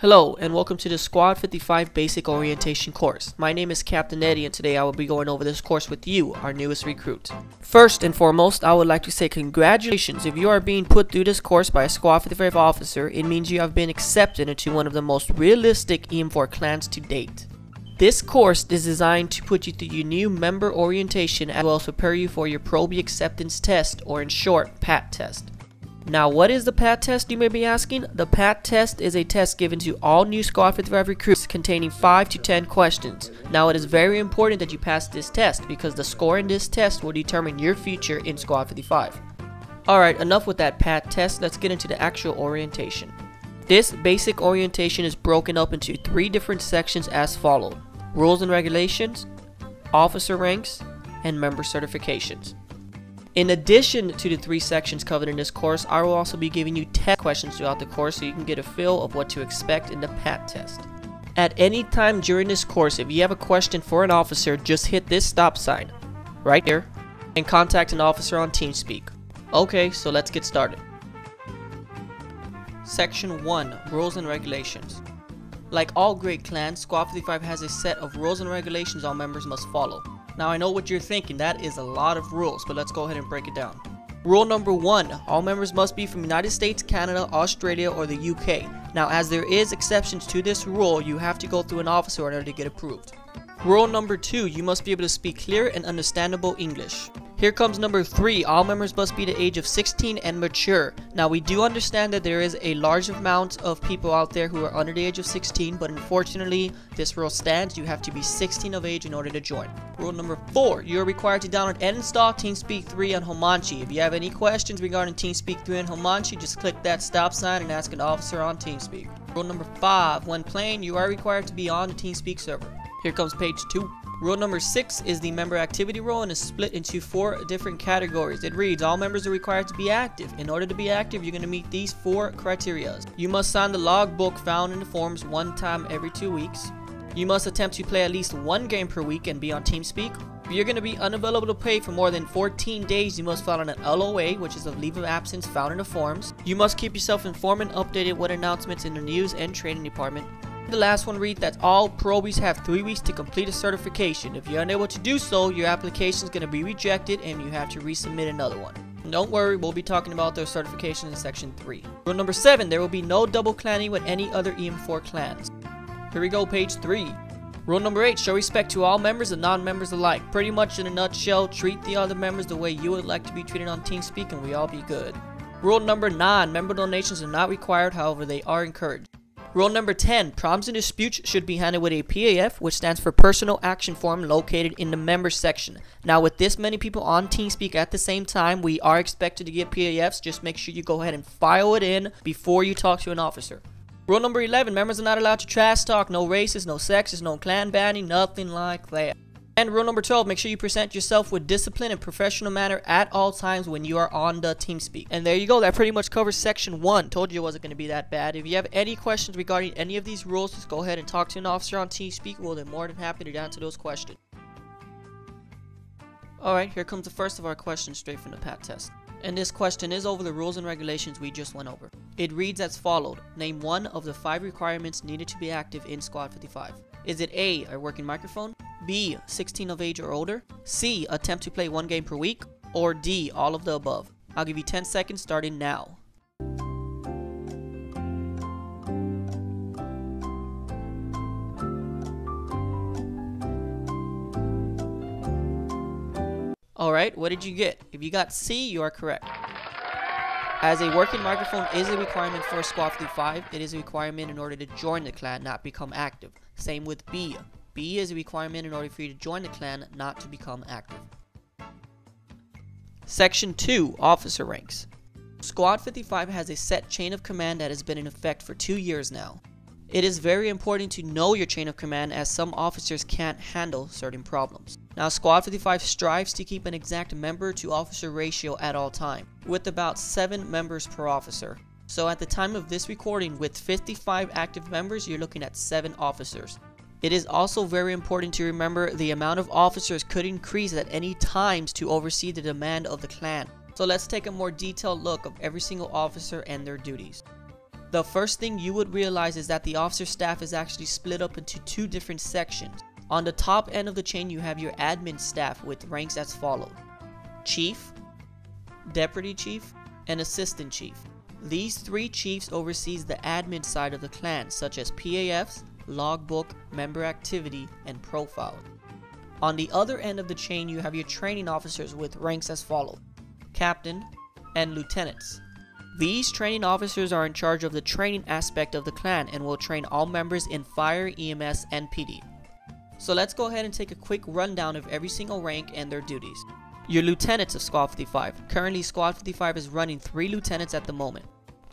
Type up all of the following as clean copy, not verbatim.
Hello and welcome to the Squad 55 Basic Orientation course. My name is Captain Eddie and today I will be going over this course with you, our newest recruit. First and foremost, I would like to say congratulations. If you are being put through this course by a Squad 55 officer, it means you have been accepted into one of the most realistic EM4 clans to date. This course is designed to put you through your new member orientation as well as prepare you for your Probie acceptance test, or in short, PAT test. Now, what is the PAT test, you may be asking? The PAT test is a test given to all new Squad 55 recruits containing 5 to 10 questions. Now, it is very important that you pass this test because the score in this test will determine your future in Squad 55. Alright, enough with that PAT test, let's get into the actual orientation. This basic orientation is broken up into 3 different sections as follows: rules and regulations, officer ranks, and member certifications. In addition to the 3 sections covered in this course, I will also be giving you test questions throughout the course so you can get a feel of what to expect in the PAT test. At any time during this course, if you have a question for an officer, just hit this stop sign right here and contact an officer on TeamSpeak. Okay, so let's get started. Section 1, Rules and Regulations. Like all great clans, Squad 55 has a set of rules and regulations all members must follow. Now, I know what you're thinking, that is a lot of rules, but let's go ahead and break it down. Rule number 1, all members must be from the United States, Canada, Australia, or the UK. Now, as there is exceptions to this rule, you have to go through an officer in order to get approved. Rule number 2, you must be able to speak clear and understandable English. Here comes number 3, all members must be the age of 16 and mature. Now, we do understand that there is a large amount of people out there who are under the age of 16, but unfortunately, this rule stands. You have to be 16 of age in order to join. Rule number 4, you are required to download and install TeamSpeak 3 on Homanchi. If you have any questions regarding TeamSpeak 3 and Homanchi, just click that stop sign and ask an officer on TeamSpeak. Rule number 5, when playing, you are required to be on the TeamSpeak server. Here comes page 2. Rule number 6 is the member activity rule and is split into 4 different categories. It reads, all members are required to be active. In order to be active, you're going to meet these 4 criteria. You must sign the logbook found in the forums 1 time every 2 weeks. You must attempt to play at least 1 game per week and be on TeamSpeak. If you're going to be unavailable to play for more than 14 days, you must file an LOA, which is a leave of absence found in the forums. You must keep yourself informed and updated with announcements in the news and training department. The last one reads that all probies have 3 weeks to complete a certification. If you're unable to do so, your application is going to be rejected and you have to resubmit another one. Don't worry, we'll be talking about those certifications in section 3. Rule number 7, there will be no double clanning with any other EM4 clans. Here we go, page 3. Rule number 8, show respect to all members and non-members alike. Pretty much in a nutshell, treat the other members the way you would like to be treated on TeamSpeak and we all be good. Rule number 9, member donations are not required, however they are encouraged. Rule number 10, problems and disputes should be handled with a PAF, which stands for Personal Action Form, located in the members section. Now, with this many people on TeamSpeak at the same time, we are expected to get PAFs. Just make sure you go ahead and file it in before you talk to an officer. Rule number 11, members are not allowed to trash talk. No racist, no sexist, no clan banning, nothing like that. And rule number 12, make sure you present yourself with discipline and professional manner at all times when you are on the TeamSpeak. And there you go, that pretty much covers section 1. Told you it wasn't going to be that bad. If you have any questions regarding any of these rules, just go ahead and talk to an officer on TeamSpeak. We'll be more than happy to answer those questions. Alright, here comes the first of our questions straight from the PAT test. And this question is over the rules and regulations we just went over. It reads as followed. Name 1 of the 5 requirements needed to be active in Squad 55. Is it A, a working microphone? B, 16 of age or older? C, attempt to play 1 game per week? Or D, all of the above? I'll give you 10 seconds starting now. Alright, what did you get? If you got C, you are correct. As a working microphone is a requirement for Squad 55, it is a requirement in order to join the clan, not become active. Same with B. B is a requirement in order for you to join the clan, not to become active. Section 2, Officer Ranks. Squad 55 has a set chain of command that has been in effect for 2 years now. It is very important to know your chain of command as some officers can't handle certain problems. Now, Squad 55 strives to keep an exact member to officer ratio at all time, with about 7 members per officer. So at the time of this recording, with 55 active members, you're looking at 7 officers. It is also very important to remember the amount of officers could increase at any times to oversee the demand of the clan. So let's take a more detailed look of every single officer and their duties. The first thing you would realize is that the officer staff is actually split up into two different sections. On the top end of the chain you have your admin staff with ranks as follows: Chief, Deputy Chief, and Assistant Chief. These three chiefs oversees the admin side of the clan, such as PAFs, logbook, member activity, and profile. On the other end of the chain you have your training officers with ranks as follows: Captain and Lieutenants. These training officers are in charge of the training aspect of the clan and will train all members in fire, EMS, and PD. So let's go ahead and take a quick rundown of every single rank and their duties. Your lieutenants of Squad 55. Currently Squad 55 is running 3 lieutenants at the moment.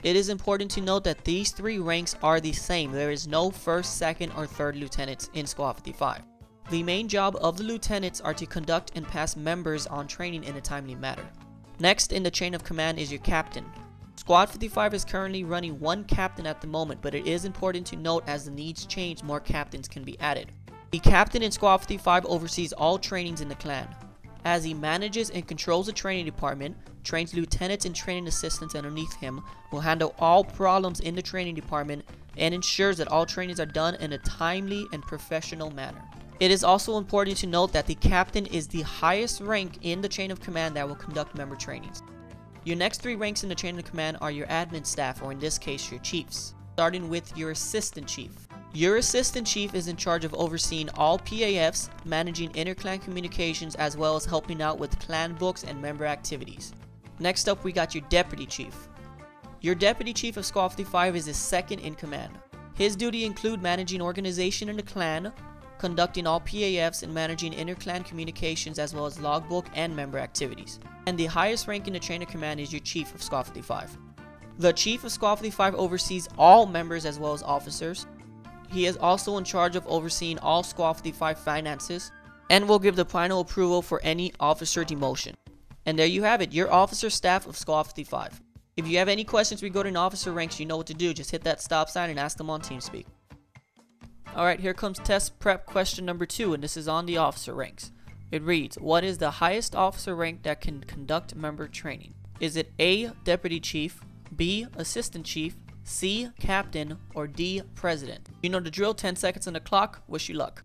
It is important to note that these 3 ranks are the same. There is no first, second, or third lieutenants in Squad 55. The main job of the lieutenants are to conduct and pass members on training in a timely manner. Next in the chain of command is your captain. Squad 55 is currently running 1 captain at the moment, but it is important to note as the needs change, more captains can be added. The captain in Squad 55 oversees all trainings in the clan, as he manages and controls the training department, trains lieutenants and training assistants underneath him, will handle all problems in the training department, and ensures that all trainings are done in a timely and professional manner. It is also important to note that the captain is the highest rank in the chain of command that will conduct member trainings. Your next 3 ranks in the chain of command are your admin staff, or in this case your chiefs, starting with your assistant chief. Your assistant chief is in charge of overseeing all PAFs, managing inter-clan communications, as well as helping out with clan books and member activities. Next up we got your deputy chief. Your deputy chief of Squad 55 is the second in command. His duty include managing organization in the clan, conducting all PAFs, and managing inter-clan communications, as well as logbook and member activities. And the highest rank in the chain of command is your chief of Squad 55. The chief of Squad 55 oversees all members as well as officers. He is also in charge of overseeing all Squad 55 finances and will give the final approval for any officer demotion. And there you have it, your officer staff of Squad 55. If you have any questions regarding officer ranks, you know what to do. Just hit that stop sign and ask them on TeamSpeak. Alright, here comes test prep question number 2, and this is on the officer ranks. It reads, what is the highest officer rank that can conduct member training? Is it A, Deputy Chief, B, Assistant Chief, C, Captain, or D, President? You know the drill, 10 seconds on the clock. Wish you luck.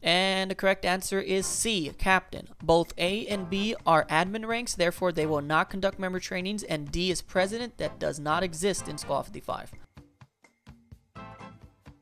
And the correct answer is C, Captain. Both A and B are admin ranks, therefore they will not conduct member trainings, and D is President. That does not exist in Squad 55.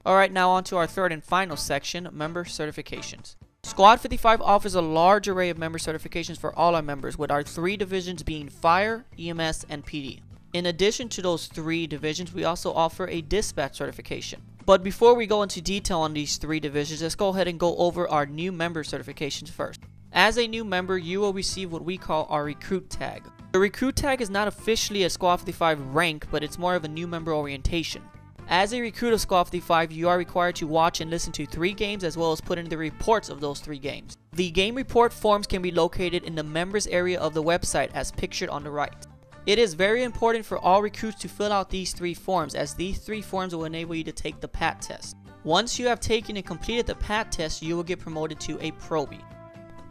Alright, now on to our third and final section, member certifications. Squad 55 offers a large array of member certifications for all our members, with our 3 divisions being Fire, EMS, and PD. In addition to those 3 divisions, we also offer a dispatch certification. But before we go into detail on these 3 divisions, let's go ahead and go over our new member certifications first. As a new member, you will receive what we call our recruit tag. The recruit tag is not officially a Squad 55 rank, but it's more of a new member orientation. As a recruit of Squad 55, you are required to watch and listen to 3 games, as well as put in the reports of those 3 games. The game report forms can be located in the members area of the website as pictured on the right. It is very important for all recruits to fill out these 3 forms, as these 3 forms will enable you to take the PAT test. Once you have taken and completed the PAT test, you will get promoted to a Probie.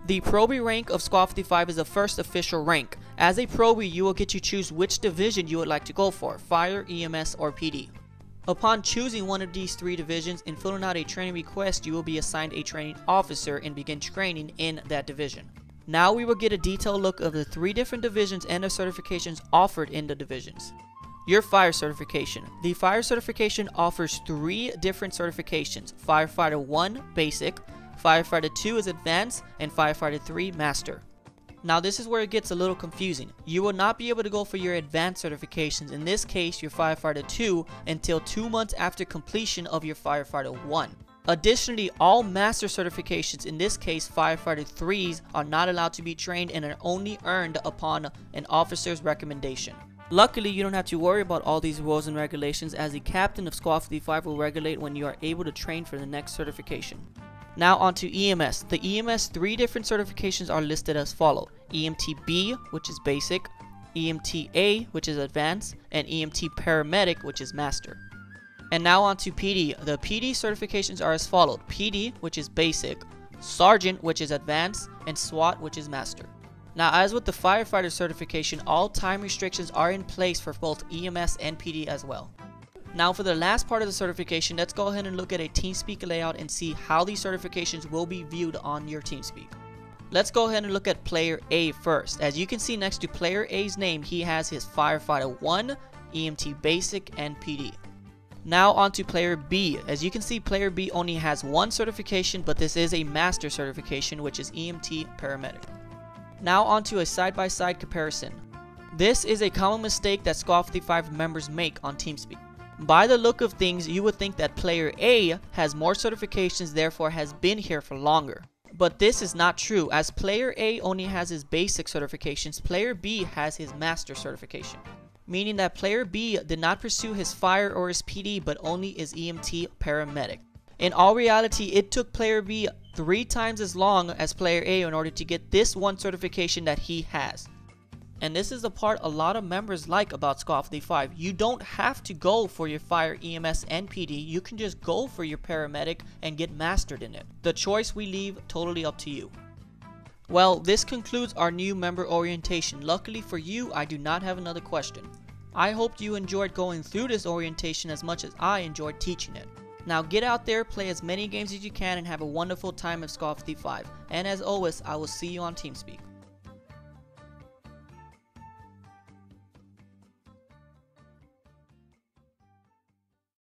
The Probie rank of Squad 55 is the first official rank. As a Probie, you will get to choose which division you would like to go for, Fire, EMS, or PD. Upon choosing one of these 3 divisions and filling out a training request, you will be assigned a training officer and begin training in that division. Now we will get a detailed look of the 3 different divisions and the certifications offered in the divisions. Your Fire certification. The Fire certification offers 3 different certifications: Firefighter 1 Basic, Firefighter 2 is Advanced, and Firefighter 3 Master. Now this is where it gets a little confusing. You will not be able to go for your advanced certifications, in this case your Firefighter 2, until 2 months after completion of your Firefighter 1. Additionally, all master certifications, in this case Firefighter 3s, are not allowed to be trained and are only earned upon an officer's recommendation. Luckily, you don't have to worry about all these rules and regulations, as the captain of Squad 55 will regulate when you are able to train for the next certification. Now on to EMS. The EMS 3 different certifications are listed as follow: EMT-B, which is Basic, EMT-A, which is Advanced, and EMT Paramedic, which is Master. And now on to PD. The PD certifications are as followed: PD, which is basic, Sergeant, which is advanced, and SWAT, which is master. Now, as with the firefighter certification, all time restrictions are in place for both EMS and PD as well. Now for the last part of the certification, let's go ahead and look at a TeamSpeak layout and see how these certifications will be viewed on your TeamSpeak. Let's go ahead and look at player A first. As you can see next to player A's name, he has his Firefighter 1, EMT Basic, and PD. Now on to player B. As you can see, player B only has one certification, but this is a master certification, which is EMT Paramedic. Now on to a side-by-side comparison. This is a common mistake that squad55 members make on TeamSpeak. By the look of things, you would think that player A has more certifications, therefore has been here for longer. But this is not true, as player A only has his basic certifications, player B has his master certification. Meaning that player B did not pursue his fire or his PD, but only his EMT Paramedic. In all reality, it took player B 3 times as long as player A in order to get this one certification that he has. And this is the part a lot of members like about squad55. You don't have to go for your fire, EMS, and PD. You can just go for your paramedic and get mastered in it. The choice we leave totally up to you. Well, this concludes our new member orientation. Luckily for you, I do not have another question. I hope you enjoyed going through this orientation as much as I enjoyed teaching it. Now get out there, play as many games as you can, and have a wonderful time at squad55. And as always, I will see you on TeamSpeak.